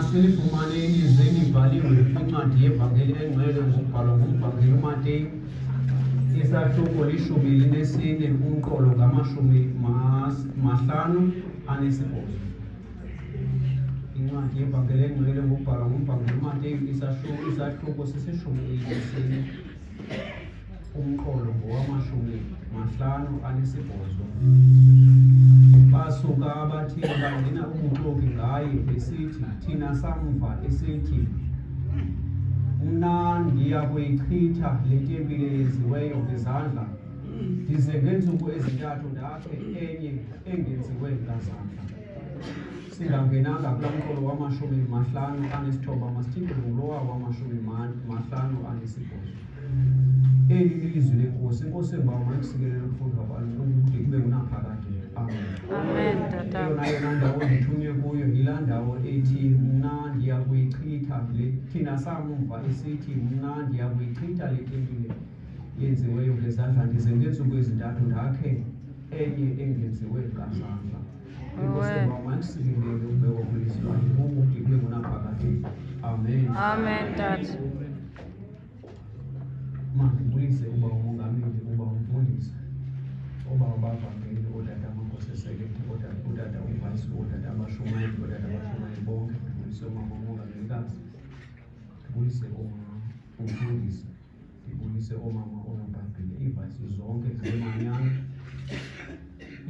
Masilifumane ilizwi elibhaliwe kwincwadi yevangeli engcwele ngokubhalwa ngumvangeli uMateyu, isahluko 14, umqolo ngama-58. Incwadi yevangeli engcwele ngokubhalwa ngumvangeli uMateyu, isahluko 14, umqolo ngowama-58. Basuka abathile bangena ubuxoki ngaye besithi, thina samva esithi, mna ndiya kuyichitha le tempile yenziweyo ngezandla, ndize ngeentsuku ezintathu ndakhe enye engenziwe ngazandla. Singangenanga kulaa mqolo wama-59, masithinte ngulowa wama-58. Eli lilizwi lenkosi. Inkosi engibawa mayikusikelele ukufundwa kwalo kude kube ngunaphakade. Amen. Amen, Tata. Eyona ndawo ndithunywe kuyo yilaa ndawo ethi, mna ndiya kuyichitha thina samva esithi, mna ndiya kuyichitha le tempile yenziweyo ngezandla, ndize ngeentsuku ezintathu ndakhe enye engenziwe ngazandla. Inkosi engibawa mayikusikelele ukubekwa kwelizwi lwayo kude kube ngunaphakade. Amen. Amen, Tata. Mandibulise uba umongameli, uba umfundisi, uba abavangeli, ootata amakhosesekethe, ootata uvice, ootata abashumayeli, ootata abashumayeli bonke. Ndibulise umama umongamelikazi, ndibulise omama umfundisi, ndibulise omama oonobhayibhile, iivayisi zonke zeemanyano,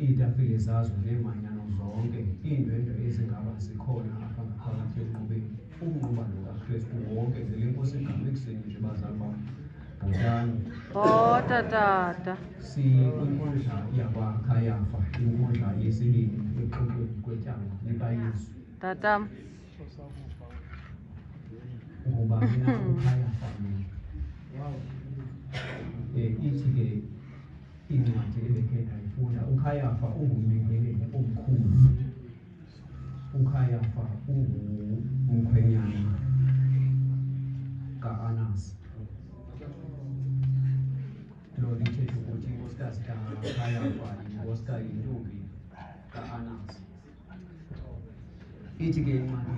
iitafile zazo neemanyano zonke, iindwendwe ezingaba zikhona apha ngaphakathi enqubeni, umnqubano kaKristu wonke. Ngele nkosi igama ekuseni nje bazali bam. Oh, Tata. Kwinkundla yakwaKayafa, inkundla yesibini exoxweni kwetyala likaYesu. Tata. Ngoba mina uKayafa ithi ke incwadi ebekhe ndayifunda, uKayafa ungumlindeli omkhulu. uKayafa ungumkhwenyana kaAnasi. Lo lithetha ukuthi inkosikazi kaKayafa yinkosikazi yintombi kaAnasi. Ithi ke incwadi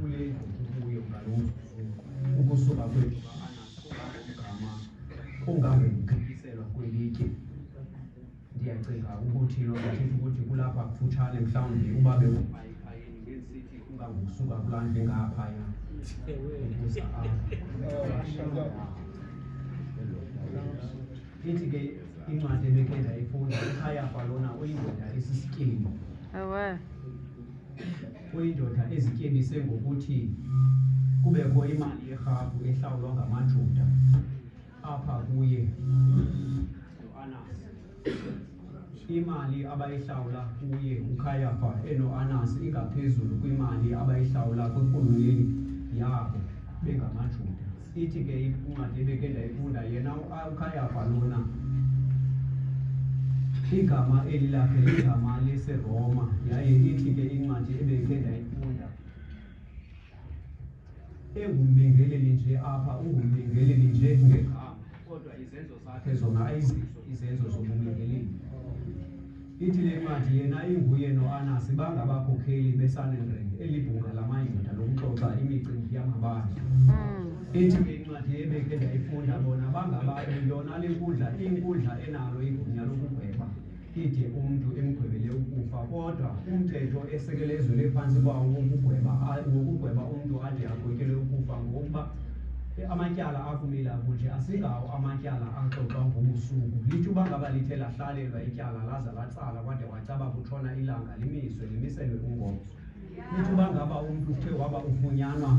kule kuyo ngalo ukusuka kwethu kaAnasi ungama ungangegqiselwa kwelitye. Ndiyacinga ukuthi lo lithetha ukuthi kulapha kufutshane mhlawumbi uba bekhayeni ngesithi ungangokusuka kulaa ndlu engaphaya ukusa apha. Ithi ke incwadi ebekhe ndayifunda, uKayafa lona uyindoda esisityebi. Ewe. Uyindoda ezityebise ngokuthi kubekho imali yerhafu ehlawulwa ngamaJuda apha kuye noAnasi. Imali abayihlawula kuye uKayafa enoAnasi ingaphezulu kwimali abayihlawula kwirhuluneli yabo bengamaJuda. Ithi ke incwadi ebekhe ndayifunda, yena uKayafa lona igama eli lakhe ligama leseRoma. Yaye ithi ke incwadi ebekhe ndayifunda, engumbengeleli nje apha, ungumbengeleli nje ngegama, kodwa izenzo zakhe zona ayizizo izenzo zobumbengeleli. Ithi le ncwadi yena inguye noAnasi bangabakhokheli beSanhedrin, elibhunga lamaJuda lokuxoxa imicimbi yamabandla. Ithi ke incwadi ebekhe ndayifunda, bona yona le nkundla inkundla enalo igunya lokugweba, ide umntu emgwebele ukufa, kodwa umthetho esekelezwe phantsi kwawo wokugweba umntu ade agwetyelwe ukufa, ngokuba amatyala akumila kunje asingawo amatyala axoxwa ngobusuku. Lithi uba ngaba lithe lahlalelwa ityala laza latsala kwade wacaba kutshona ilanga, limiselwe ungomso. Lithi uba ngaba umntu uthe waba ufunyanwa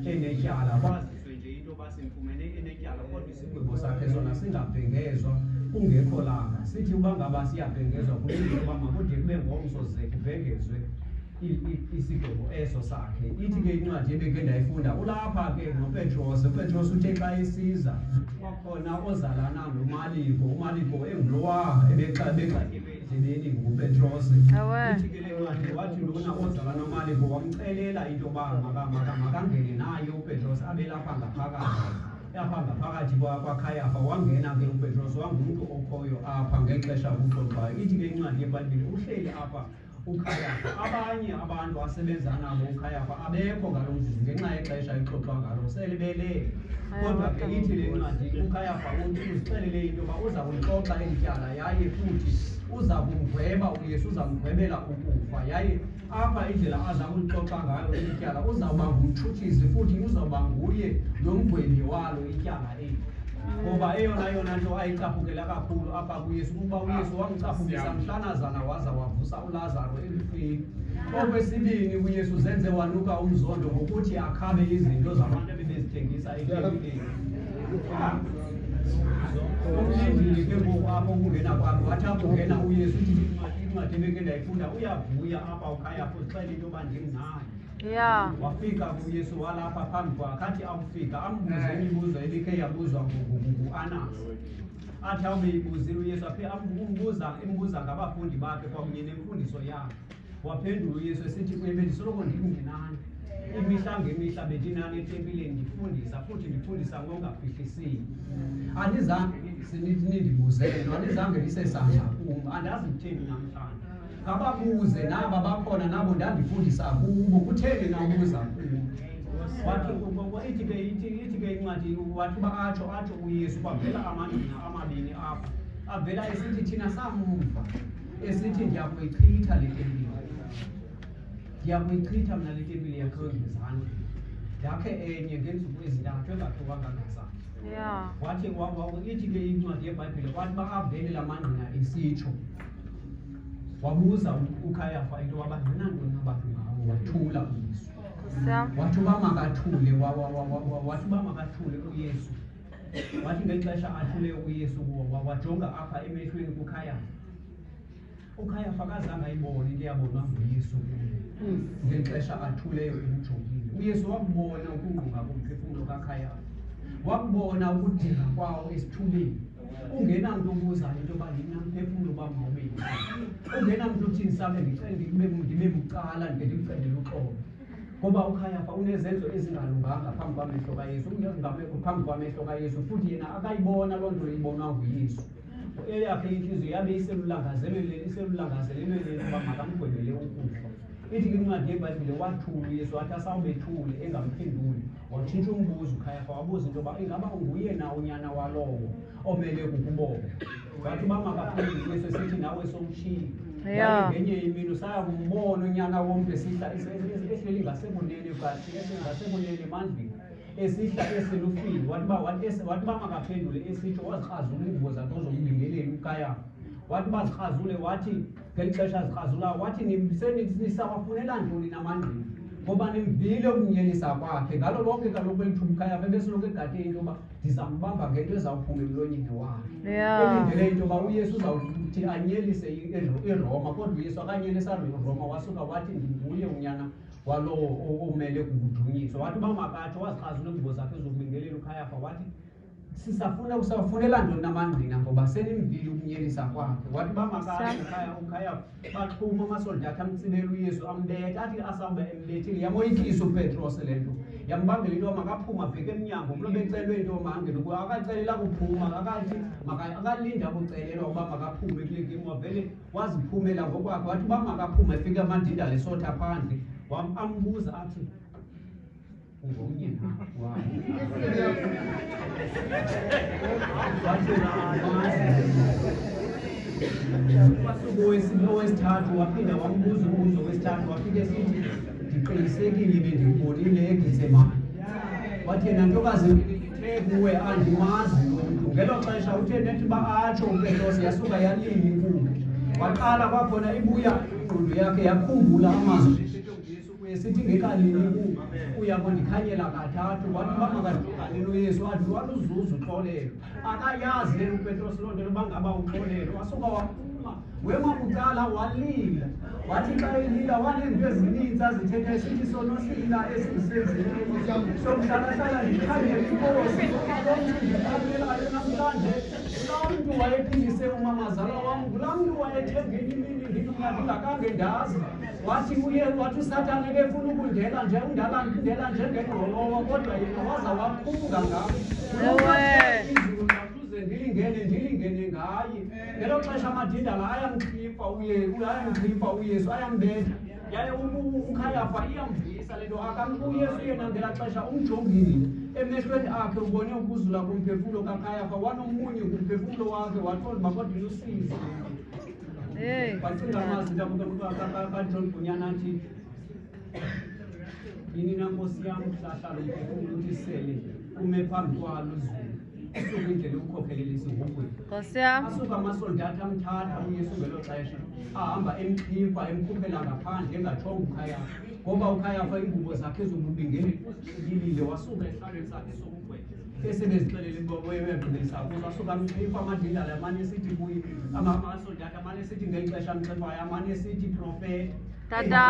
enetyala, kwaziswe nje into yoba simfumene enetyala, kodwa isigwebo sakhe sona singabhengezwa kungekho langa. Sithi uba ngaba siyabhengezwa kulungile uba makude kube ngomso ze kubhengezwe isigwebo eso sakhe. Ithi ke incwadi ebekhe ndayifunda, ulapha ke noPetros. uPetros uthe xa esiza kwakhona ozalana noMaliko, uMaliko engulowa ebexakebe endlebeni nguPetros. Ithi ke le ncwadi wathi lona ozalana noMaliko wamcelela into yoba makangene naye uPetros abe lapha ngaphakathi kwaKayafa. Wangena ke uPetros, wangumntu okhoyo apha ngexesha kuxoxwayo. Ithi ke incwadi yeBhayibhile uhleli apha uKayafa. Abanye abantu asebenza nabo uKayafa abekho ngalo mzuzu ngenxa yexesha exoxwa ngalo sele belele. Kodwa ke ithi le ncwadi uKayafa uzixelele into yoba uza kulixoxa eli tyala yaye futhi uza kumgweba uYesu, uza kumgwebela ukufa. Yaye apha indlela aza kulixoxa ngayo eli tyala uzawuba ngumtshutshisi futhi uzawuba nguye nomgwebi walo ityala eli. Ngoba eyona nto ayicaphukela kakhulu apha kuYesu kuba uYesu wamcaphukisa mhlanazana waza wavusa uLazaro elifeni. Okwesibini uYesu zenze wanuka umzondo ngokuthi akhabe izinto zabantu ebebezithengisa etempileni. Umlindili ke ngoku apho ukungena kwakhe wathi akungena uYesu uthi incwadi ebeke ndayifunda uyavuya apha uKayafa uzixela into yoba ndimnayo. Yeah. Wafika kuYesu walapha phambi kwakhe athi awufika ambuze imibuzo ebikhe yabuzwa nguAnas. Athi awubeyibuzile uYesu aphe imbuza ngabafundi bakhe kwakunye nemfundiso yakhe. Waphendula uYesu esithi kuye bendisoloko ndikungenani. Imihla ngemihla bendinani etempileni ndifundisa futhi ndifundisa ngokungaphihlisiyo. Andizange nindibuzele, andizange ndisesandla kum, andazi kutheni namhlanje. Ngababuze naba bakhona nabo ndandifundisa kubo, kutheni na ubuza kubo? Wathi ithi ke incwadi wathi atsho uYesu kwavela amanina amabini apha. Avela esithi thina samva esithi ndiyakuyichitha le tempile. Ndiyakuyichitha mna le tempile yakho ngezandla. Yakhe enye ngeentsuku ezintathu engahlukanga ngezandla. Yeah. Wathi ithi ke incwadi yeBhayibhile wathi avele la manqina esitsho. Wabuza uKayafa into wabangenantoni abantu ngawo, wathula uYesu. Wathi uba makathule, wathi uba makathule uYesu. Wathi ngexesha athule uYesu wajonga apha emehlweni kuKayafa. uKayafa akazange ayibone into eyabonwa nguYesu ngexesha athuleyo emjongile. uYesu wakubona ukungqunga komphefumlo kaKayafa, wakubona ukudinga kwawo esithubeni. Ungenamntu obuzayo into yoba yina mphefumlo uba mawubeni. Ungenamntu uthini sabe ndibe bucala ndike ndikucendele uxolo. Ngoba uKayafa unezenzo ezingalunganga phambi kwamehlo kaYesu, phambi kwamehlo kaYesu, futhi yena akayibona loo nto ibonwa nguYesu. Eyakhe intliziyo yabe iselulangazelelweni uba makamgwebele ukufa. Ithi incwadi yeBhayibhile wathula uYesu wathi asawubethule engamphenduli. Watshintsha umbuzo uKayafa wabuza into yoba ingaba nguye na unyana walowo omele kukubonga. Wathi uba makaphendule uYesu esithi nawe sowutshile. Ngenye imini saya kumbona unyana womntu esihla ehleli ngasekunene ngasekunene emandleni esihla eselufini. Wathi uba makaphendule esitsho wazikrazula iingubo zakhe zombingeleni uKayafa. Wathi bazikrazule wathi ngeli xesha zikrazulayo wathi nisawafunela ntoni namandleni ngoba nimvile ukunyelisa kwakhe. Ngalo lonke kaloku elithuba uKayafa ebesoloko egadeni into yoba ndizambamba ngento ezawuphuma emlonyeni wakhe. Elindele into yoba uYesu uzawuthi anyelise iRoma, kodwa uYesu akanyelisa iRoma. Wasuka wathi ndinguye unyana walowo omele kukudunyiswa. Wathi uba makatsho wazikrazula iingubo zakhe zokubingelela uKayafa wathi usafunela ntoni namandlina ngoba senimvile ukunyelisa kwakhe. Wathi uba makatsho uKayafa baxhuma amasoldatha amtsibele uYesu ambetha. Athi asawube embethile yamoyikisa uPetros le nto, yambambela into yoba makaphume abheke emnyango. Kulo becelwe into yomangelo kuba akacelela kuphuma, akathi akalinda kucelelwa uba makaphume kule gemu. Wavele waziphumela ngokwakhe. Wathi uba makaphume efike amandinda lesotha phandle ambuza athi ngomnye na wasuku wesithathu waphinda wambuza umbuzo wesithathu wafike esithi ndiqinisekile bendikubonile eGetsemane. Wathi yena ntokazi ndithe kuwe andimazi lo mntu. Ngelo xesha uthe nethi uba atsho uPetros yasuka yalila inkuku. Waqala kwakhona ibuya ingqondo yakhe yakhumbula amazwi esithi ngekalini uya kondikhanyela kathathu. Wathi uba makadibane noYesu wathi waluzuza uxolelo. Akayazi le uPetros loo nto yoba ngaba uxolelo. Wasuka waphuma wema bucala walila. Wathi xa elila waneento ezininzi azithetha esithi sonosila esisenzileyo sokuhlalahlala ndikhangela inkosi ndikhangelayo namhlanje. Kulaa mntu wayephindise umamazala wam, kulaa mntu wayethengile imini ndingakange ndazi. Wathi uSatani ebefuna ukundela njengengqolowa, kodwa yena waza waphunga ngam. Izulu ndilingene ngaye. Ngelo xesha amadindala ayamxhifa uyesu ayambetha. Yaye uKayafa iyamvisa le nto uyesu yena ngelaa xesha umjongile emehlweni akhe ubone ukuzula komphefumlo kaKayafa wanomunye kumphefumlo wakhe wathona makodwa usize. Wacinga amazinto kaJohn Bunyana athi yini na Nkosi yam hlahlala umphefumlo uthi sele ume phambi kwalo izulu usuke indlela ukukhokelelisa ingogweni. Nkosi yam. Asuka amasoldatha amthatha uyesu ngelo xesha ahamba emxhifa emkhuphela ngaphandle engatshongo uKayafa ngoba uKayafa iingubo zakhe zobubingeli uzixilile wasuka esihlalweni sakhe sobugqwetha esebezixelele uyaqinisa kuzo asuka amxhifa amadindala amane esithi kuye amasoldatha amane esithi ngeli xesha amxhifayo amane esithi profeta. Tata,